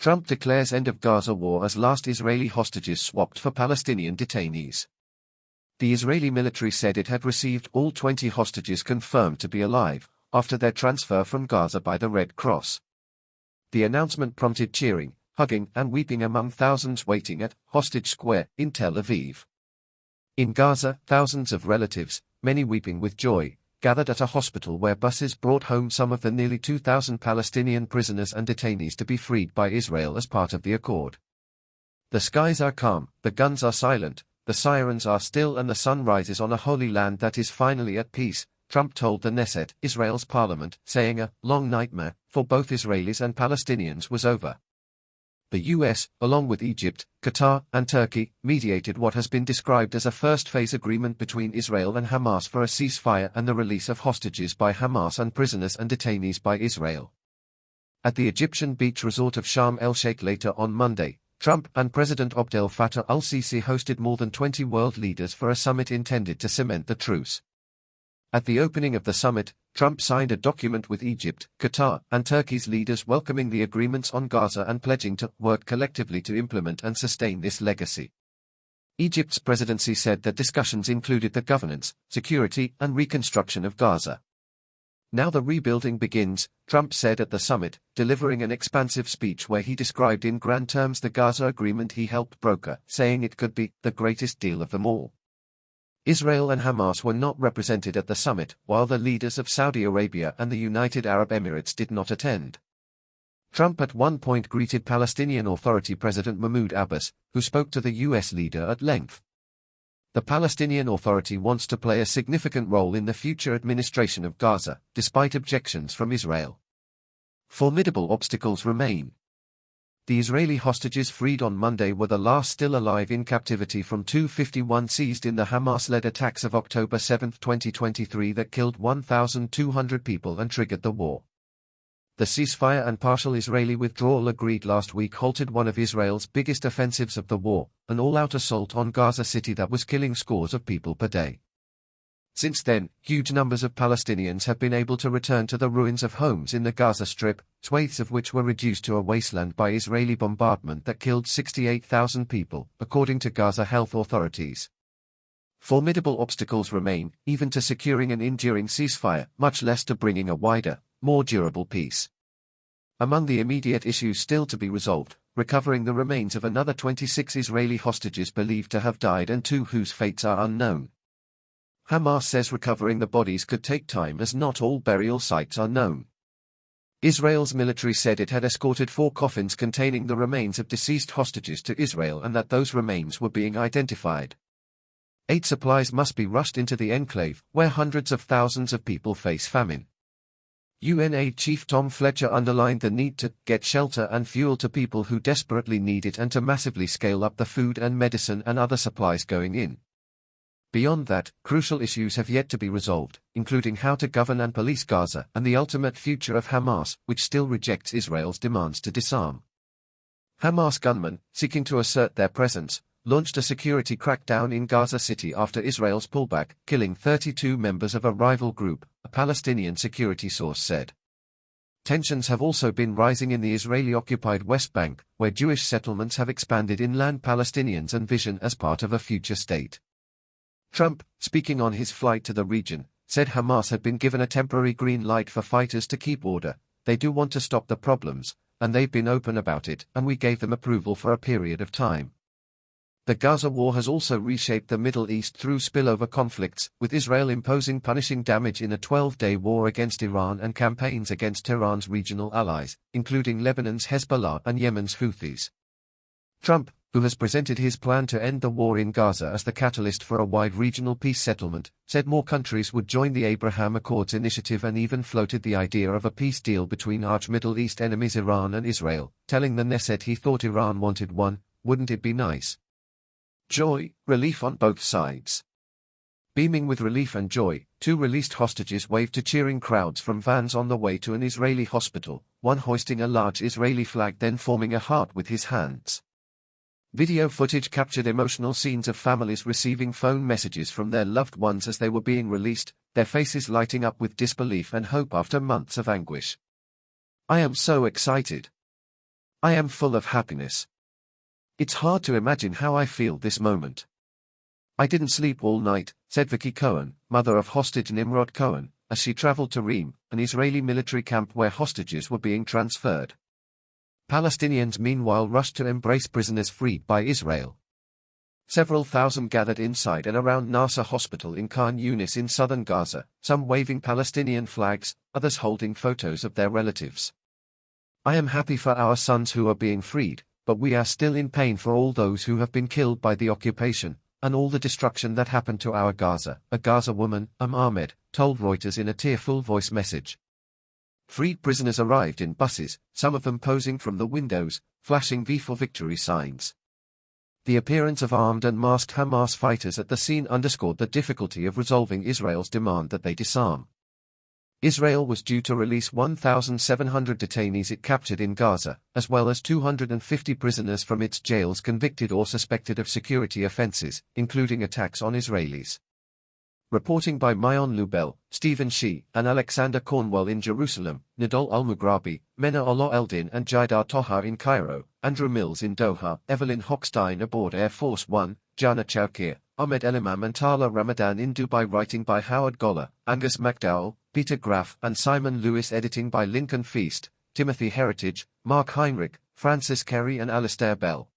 Trump declares end of Gaza war as last Israeli hostages swapped for Palestinian detainees. The Israeli military said it had received all 20 hostages confirmed to be alive, after their transfer from Gaza by the Red Cross. The announcement prompted cheering, hugging and weeping among thousands waiting at Hostage Square in Tel Aviv. In Gaza, thousands of relatives, many weeping with joy, gathered at a hospital where buses brought home some of the nearly 2,000 Palestinian prisoners and detainees to be freed by Israel as part of the accord. The skies are calm, the guns are silent, the sirens are still, and the sun rises on a holy land that is finally at peace, Trump told the Knesset, Israel's parliament, saying a long nightmare for both Israelis and Palestinians was over. The U.S., along with Egypt, Qatar, and Turkey, mediated what has been described as a first-phase agreement between Israel and Hamas for a ceasefire and the release of hostages by Hamas and prisoners and detainees by Israel. At the Egyptian beach resort of Sharm el-Sheikh later on Monday, Trump and President Abdel Fattah al-Sisi hosted more than 20 world leaders for a summit intended to cement the truce. At the opening of the summit, Trump signed a document with Egypt, Qatar, and Turkey's leaders welcoming the agreements on Gaza and pledging to work collectively to implement and sustain this legacy. Egypt's presidency said that discussions included the governance, security, and reconstruction of Gaza. Now the rebuilding begins, Trump said at the summit, delivering an expansive speech where he described in grand terms the Gaza agreement he helped broker, saying it could be the greatest deal of them all. Israel and Hamas were not represented at the summit, while the leaders of Saudi Arabia and the United Arab Emirates did not attend. Trump at one point greeted Palestinian Authority President Mahmoud Abbas, who spoke to the U.S. leader at length. The Palestinian Authority wants to play a significant role in the future administration of Gaza, despite objections from Israel. Formidable obstacles remain. The Israeli hostages freed on Monday were the last still alive in captivity from 251 seized in the Hamas-led attacks of October 7, 2023 that killed 1,200 people and triggered the war. The ceasefire and partial Israeli withdrawal agreed last week halted one of Israel's biggest offensives of the war, an all-out assault on Gaza City that was killing scores of people per day. Since then, huge numbers of Palestinians have been able to return to the ruins of homes in the Gaza Strip, swathes of which were reduced to a wasteland by Israeli bombardment that killed 68,000 people, according to Gaza health authorities. Formidable obstacles remain, even to securing an enduring ceasefire, much less to bringing a wider, more durable peace. Among the immediate issues still to be resolved, recovering the remains of another 26 Israeli hostages believed to have died and 2 whose fates are unknown. Hamas says recovering the bodies could take time as not all burial sites are known. Israel's military said it had escorted 4 coffins containing the remains of deceased hostages to Israel and that those remains were being identified. Aid supplies must be rushed into the enclave, where hundreds of thousands of people face famine. UN Chief Tom Fletcher underlined the need to get shelter and fuel to people who desperately need it and to massively scale up the food and medicine and other supplies going in. Beyond that, crucial issues have yet to be resolved, including how to govern and police Gaza and the ultimate future of Hamas, which still rejects Israel's demands to disarm. Hamas gunmen, seeking to assert their presence, launched a security crackdown in Gaza City after Israel's pullback, killing 32 members of a rival group, a Palestinian security source said. Tensions have also been rising in the Israeli-occupied West Bank, where Jewish settlements have expanded inland Palestinians and vision as part of a future state. Trump, speaking on his flight to the region, said Hamas had been given a temporary green light for fighters to keep order. They do want to stop the problems, and they've been open about it, and we gave them approval for a period of time. The Gaza War has also reshaped the Middle East through spillover conflicts, with Israel imposing punishing damage in a 12-day war against Iran and campaigns against Tehran's regional allies, including Lebanon's Hezbollah and Yemen's Houthis. Trump, who has presented his plan to end the war in Gaza as the catalyst for a wide regional peace settlement, said more countries would join the Abraham Accords initiative and even floated the idea of a peace deal between arch Middle East enemies Iran and Israel, telling the Knesset he thought Iran wanted one. Wouldn't it be nice? Joy, relief on both sides. Beaming with relief and joy, 2 released hostages waved to cheering crowds from vans on the way to an Israeli hospital, one hoisting a large Israeli flag then forming a heart with his hands. Video footage captured emotional scenes of families receiving phone messages from their loved ones as they were being released, their faces lighting up with disbelief and hope after months of anguish. "I am so excited. I am full of happiness. It's hard to imagine how I feel this moment. I didn't sleep all night, said Vicky Cohen, mother of hostage Nimrod Cohen, as she traveled to Reem, an Israeli military camp where hostages were being transferred. Palestinians meanwhile rushed to embrace prisoners freed by Israel. Several thousand gathered inside and around Nasser Hospital in Khan Yunis in southern Gaza, some waving Palestinian flags, others holding photos of their relatives. I am happy for our sons who are being freed, but we are still in pain for all those who have been killed by the occupation, and all the destruction that happened to our Gaza, a Gaza woman, Ahmed, told Reuters in a tearful voice message. Freed prisoners arrived in buses, some of them posing from the windows, flashing V for Victory signs. The appearance of armed and masked Hamas fighters at the scene underscored the difficulty of resolving Israel's demand that they disarm. Israel was due to release 1,700 detainees it captured in Gaza, as well as 250 prisoners from its jails convicted or suspected of security offenses, including attacks on Israelis. Reporting by Mayon Lubel, Stephen Shee, and Alexander Cornwell in Jerusalem, Nidal Al-Mughrabi, Mena Allah Eldin and Jaidar Toha in Cairo, Andrew Mills in Doha, Evelyn Hochstein aboard Air Force One, Jana Chowkir, Ahmed Elimam and Tala Ramadan in Dubai. Writing by Howard Goller, Angus McDowell, Peter Graff and Simon Lewis. Editing by Lincoln Feast, Timothy Heritage, Mark Heinrich, Francis Kerry and Alistair Bell.